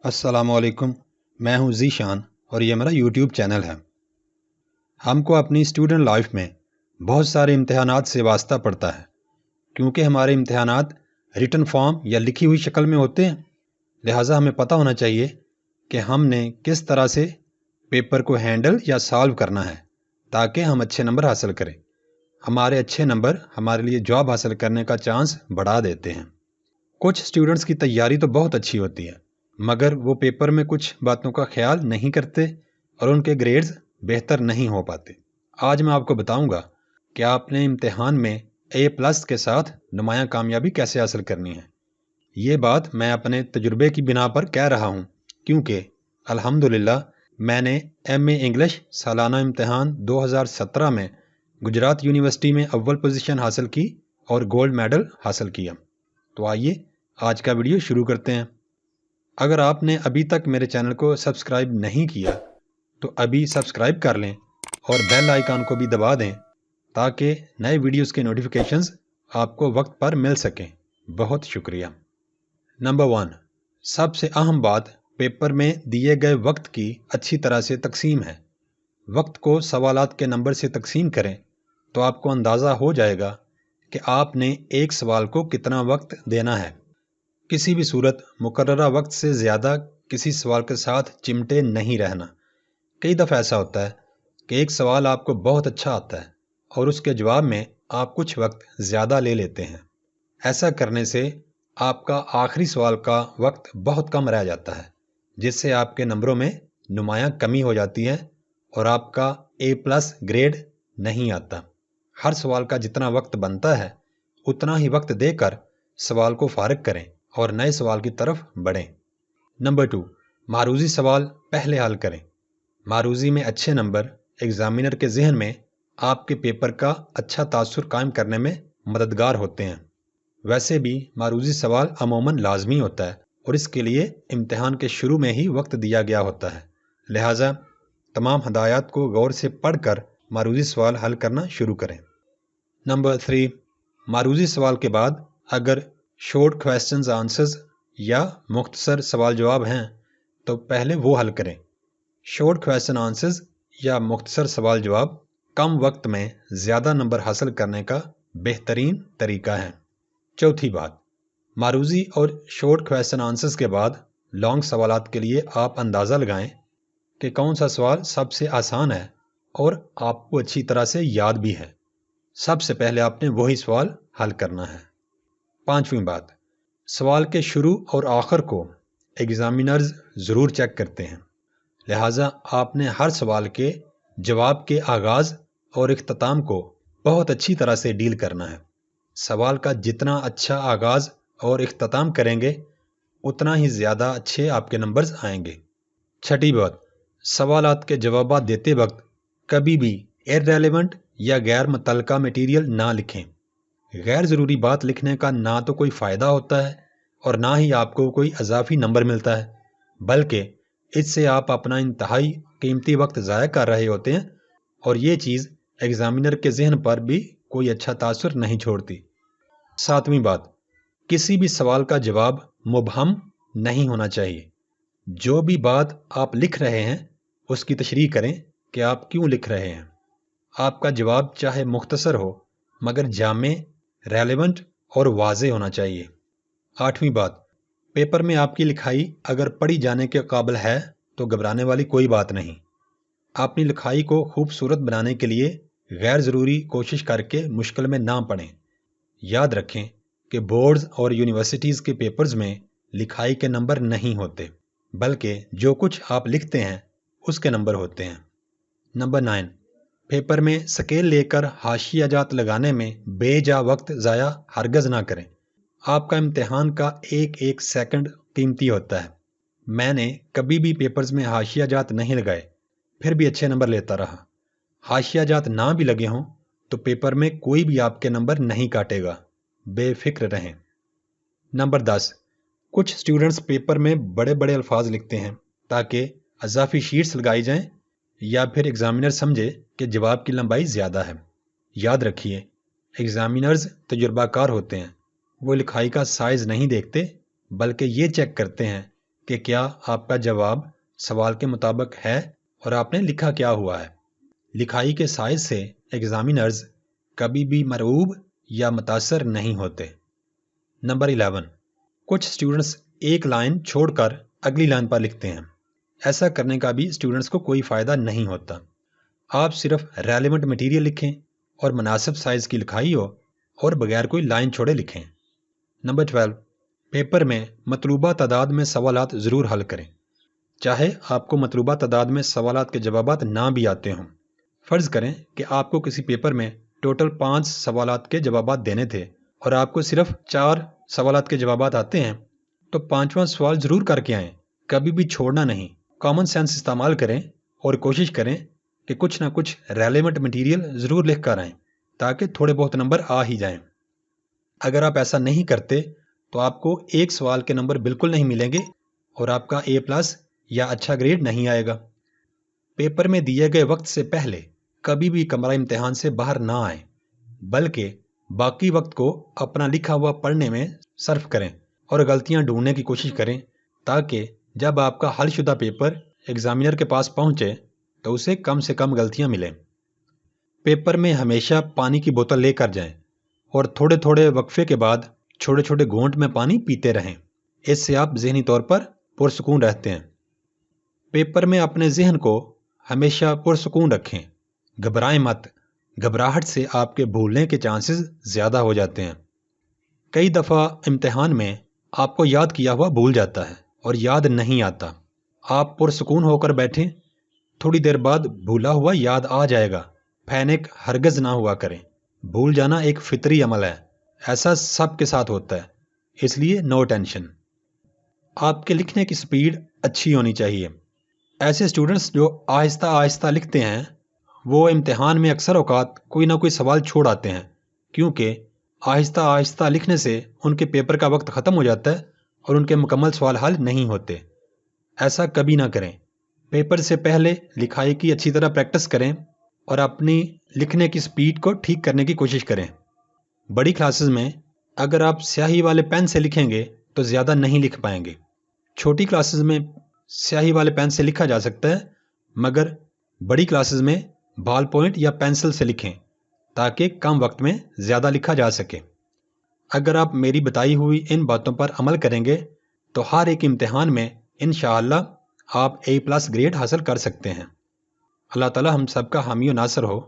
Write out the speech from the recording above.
अस्सलाम वालेकुम। मैं हूं ज़ीशान और ये मेरा यूट्यूब चैनल है। हमको अपनी स्टूडेंट लाइफ में बहुत सारे इम्तहानात से वास्ता पड़ता है, क्योंकि हमारे इम्तहानात रिटन फॉर्म या लिखी हुई शक्ल में होते हैं। लिहाजा हमें पता होना चाहिए कि हमने किस तरह से पेपर को हैंडल या सॉल्व करना है ताकि हम अच्छे नंबर हासिल करें। हमारे अच्छे नंबर हमारे लिए जॉब हासिल करने का चांस बढ़ा देते हैं। कुछ स्टूडेंट्स की तैयारी तो बहुत अच्छी होती है, मगर वो पेपर में कुछ बातों का ख्याल नहीं करते और उनके ग्रेड्स बेहतर नहीं हो पाते। आज मैं आपको बताऊंगा कि आपने इम्तिहान में A+ के साथ नुमायां कामयाबी कैसे हासिल करनी है। ये बात मैं अपने तजुर्बे की बिना पर कह रहा हूँ, क्योंकि अल्हम्दुलिल्लाह मैंने MA इंग्लिश सालाना इम्तिहान 2017 में गुजरात यूनिवर्सिटी में अव्वल पोजीशन हासिल की और गोल्ड मेडल हासिल किया। तो आइए आज का वीडियो शुरू करते हैं। अगर आपने अभी तक मेरे चैनल को सब्सक्राइब नहीं किया तो अभी सब्सक्राइब कर लें और बेल आइकन को भी दबा दें ताकि नए वीडियोस के नोटिफिकेशंस आपको वक्त पर मिल सकें। बहुत शुक्रिया। नंबर 1, सबसे अहम बात पेपर में दिए गए वक्त की अच्छी तरह से तकसीम है। वक्त को सवालात के नंबर से तकसीम करें तो आपको अंदाज़ा हो जाएगा कि आपने एक सवाल को कितना वक्त देना है। किसी भी सूरत मुकर्ररा वक्त से ज़्यादा किसी सवाल के साथ चिमटे नहीं रहना। कई दफ़ा ऐसा होता है कि एक सवाल आपको बहुत अच्छा आता है और उसके जवाब में आप कुछ वक्त ज़्यादा ले लेते हैं। ऐसा करने से आपका आखिरी सवाल का वक्त बहुत कम रह जाता है, जिससे आपके नंबरों में नुमायां कमी हो जाती है और आपका A+ ग्रेड नहीं आता। हर सवाल का जितना वक्त बनता है उतना ही वक्त देकर सवाल को फारिग करें और नए सवाल की तरफ बढ़ें। नंबर 2, मारूजी सवाल पहले हल करें। मारूजी में अच्छे नंबर एग्जामिनर के जहन में आपके पेपर का अच्छा तासुर कायम करने में मददगार होते हैं। वैसे भी मारूजी सवाल अमूमन लाजमी होता है और इसके लिए इम्तिहान के शुरू में ही वक्त दिया गया होता है। लिहाजा तमाम हदायत को गौर से पढ़कर मारूजी सवाल हल करना शुरू करें। नंबर 3, मारूजी सवाल के बाद अगर शॉर्ट क्वेश्चंस आंसर्स या मुख्तसर सवाल जवाब हैं तो पहले वो हल करें। शॉर्ट क्वेश्चन आंसर्स या मुख्तसर सवाल जवाब कम वक्त में ज़्यादा नंबर हासिल करने का बेहतरीन तरीका है। चौथी बात, मारूजी और शॉर्ट क्वेश्चन आंसर्स के बाद लॉन्ग सवालात के लिए आप अंदाज़ा लगाएं कि कौन सा सवाल सबसे आसान है और आपको अच्छी तरह से याद भी है। सबसे पहले आपने वही सवाल हल करना है। पांचवीं बात, सवाल के शुरू और आखिर को एग्जामिनर्स ज़रूर चेक करते हैं। लिहाजा आपने हर सवाल के जवाब के आगाज़ और इख्तिताम को बहुत अच्छी तरह से डील करना है। सवाल का जितना अच्छा आगाज़ और इख्तिताम करेंगे उतना ही ज़्यादा अच्छे आपके नंबर्स आएंगे। छठी बात, सवालात के जवाबात देते वक्त कभी भी इररेलेवेंट या गैर मुतल्लिका मटीरियल ना लिखें। गैर ज़रूरी बात लिखने का ना तो कोई फ़ायदा होता है और ना ही आपको कोई इजाफी नंबर मिलता है, बल्कि इससे आप अपना इंतहाई कीमती वक्त ज़ाया कर रहे होते हैं और ये चीज़ एग्ज़ामिनर के जहन पर भी कोई अच्छा तासुर नहीं छोड़ती। सातवीं बात, किसी भी सवाल का जवाब मुबहम नहीं होना चाहिए। जो भी बात आप लिख रहे हैं उसकी तशरीह करें कि आप क्यों लिख रहे हैं। आपका जवाब चाहे मुख्तसर हो मगर जामे, रेलेवेंट और वाज़े होना चाहिए। आठवीं बात, पेपर में आपकी लिखाई अगर पढ़ी जाने के काबिल है तो घबराने वाली कोई बात नहीं। अपनी लिखाई को खूबसूरत बनाने के लिए गैर ज़रूरी कोशिश करके मुश्किल में ना पड़ें। याद रखें कि बोर्ड्स और यूनिवर्सिटीज़ के पेपर्स में लिखाई के नंबर नहीं होते, बल्कि जो कुछ आप लिखते हैं उसके नंबर होते हैं। नंबर 9, पेपर में स्केल लेकर हाशिया जात लगाने में बेजा वक्त ज़ाया हरगज़ ना करें। आपका इम्तिहान का एक एक सेकंड कीमती होता है। मैंने कभी भी पेपर्स में हाशिया जात नहीं लगाए, फिर भी अच्छे नंबर लेता रहा। हाशिया जात ना भी लगे हों तो पेपर में कोई भी आपके नंबर नहीं काटेगा, बेफिक्र रहें। नंबर 10, कुछ स्टूडेंट्स पेपर में बड़े बड़े अल्फाज लिखते हैं ताकि अजाफी शीट्स लगाई जाएं या फिर एग्जामिनर समझे कि जवाब की लंबाई ज़्यादा है। याद रखिए, एग्जामिनर्स तजुर्बाकार होते हैं। वो लिखाई का साइज़ नहीं देखते बल्कि ये चेक करते हैं کہ کیا آپ کا جواب سوال کے مطابق ہے اور آپ نے لکھا کیا ہوا ہے۔ لکھائی کے سائز سے ایگزامینرز کبھی بھی مرعوب یا متاثر نہیں ہوتے۔ نمبر 11، کچھ اسٹوڈنٹس ایک لائن چھوڑ کر اگلی لائن پر لکھتے ہیں۔ ایسا کرنے کا بھی اسٹوڈنٹس کو کوئی فائدہ نہیں ہوتا۔ آپ صرف ریلیونٹ مٹیریل لکھیں اور مناسب سائز کی لکھائی ہو اور بغیر کوئی لائن چھوڑے لکھیں۔ نمبر 12، پیپر میں مطلوبہ تعداد میں سوالات ضرور حل کریں، چاہے آپ کو مطلوبہ تعداد میں سوالات کے جوابات نہ بھی آتے ہوں۔ فرض کریں کہ آپ کو کسی پیپر میں ٹوٹل 5 سوالات کے جوابات دینے تھے اور آپ کو صرف 4 سوالات کے جوابات آتے ہیں، تو 5واں سوال ضرور کر کے آئیں، کبھی بھی چھوڑنا نہیں۔ کامن سینس استعمال کریں اور کوشش کریں کہ کچھ نہ کچھ ریلیونٹ مٹیریل ضرور لکھ کر آئیں تاکہ تھوڑے بہت نمبر آ ہی جائیں۔ اگر آپ ایسا نہیں کرتے تو آپ کو ایک سوال کے نمبر بالکل نہیں ملیں گے اور آپ کا A+ یا اچھا گریڈ نہیں آئے گا۔ پیپر میں دیے گئے وقت سے پہلے کبھی بھی کمرہ امتحان سے باہر نہ آئیں، بلکہ باقی وقت کو اپنا لکھا ہوا پڑھنے میں صرف کریں اور غلطیاں ڈھونڈنے کی کوشش کریں تاکہ جب آپ کا حل شدہ پیپر ایگزامینر کے پاس پہنچے تو اسے کم سے کم غلطیاں ملیں۔ پیپر میں ہمیشہ پانی کی بوتل لے کر جائیں اور تھوڑے تھوڑے وقفے کے بعد چھوٹے چھوٹے گھونٹ میں پانی پیتے رہیں۔ اس سے آپ ذہنی طور پر پرسکون رہتے ہیں۔ پیپر میں اپنے ذہن کو ہمیشہ پرسکون رکھیں، گھبرائیں مت۔ گھبراہٹ سے آپ کے بھولنے کے چانسز زیادہ ہو جاتے ہیں۔ کئی دفعہ امتحان میں آپ کو یاد کیا ہوا بھول جاتا ہے اور یاد نہیں آتا۔ آپ پرسکون ہو کر بیٹھیں، تھوڑی دیر بعد بھولا ہوا یاد آ جائے گا۔ پینک ہرگز نہ ہوا کریں۔ بھول جانا ایک فطری عمل ہے، ایسا سب کے ساتھ ہوتا ہے، اس لیے نو ٹینشن۔ آپ کے لکھنے کی سپیڈ اچھی ہونی چاہیے۔ ایسے اسٹوڈنٹس جو آہستہ آہستہ لکھتے ہیں وہ امتحان میں اکثر اوقات کوئی نہ کوئی سوال چھوڑ آتے ہیں، کیونکہ آہستہ آہستہ لکھنے سے ان کے پیپر کا وقت ختم ہو جاتا ہے اور ان کے مکمل سوال حل نہیں ہوتے۔ ایسا کبھی نہ کریں۔ پیپر سے پہلے لکھائی کی اچھی طرح پریکٹس کریں اور اپنی لکھنے کی سپیڈ کو ٹھیک کرنے کی کوشش کریں۔ بڑی کلاسز میں اگر آپ سیاہی والے پین سے لکھیں گے تو زیادہ نہیں لکھ پائیں گے۔ چھوٹی کلاسز میں سیاہی والے پین سے لکھا جا سکتا ہے، مگر بڑی کلاسز میں بال پوائنٹ یا پینسل سے لکھیں تاکہ کم وقت میں زیادہ لکھا جا سکے۔ اگر آپ میری بتائی ہوئی ان باتوں پر عمل کریں گے تو ہر ایک امتحان میں انشاءاللہ آپ A+ گریڈ حاصل کر سکتے ہیں۔ اللہ تعالی ہم سب کا حامی و ناصر ہو۔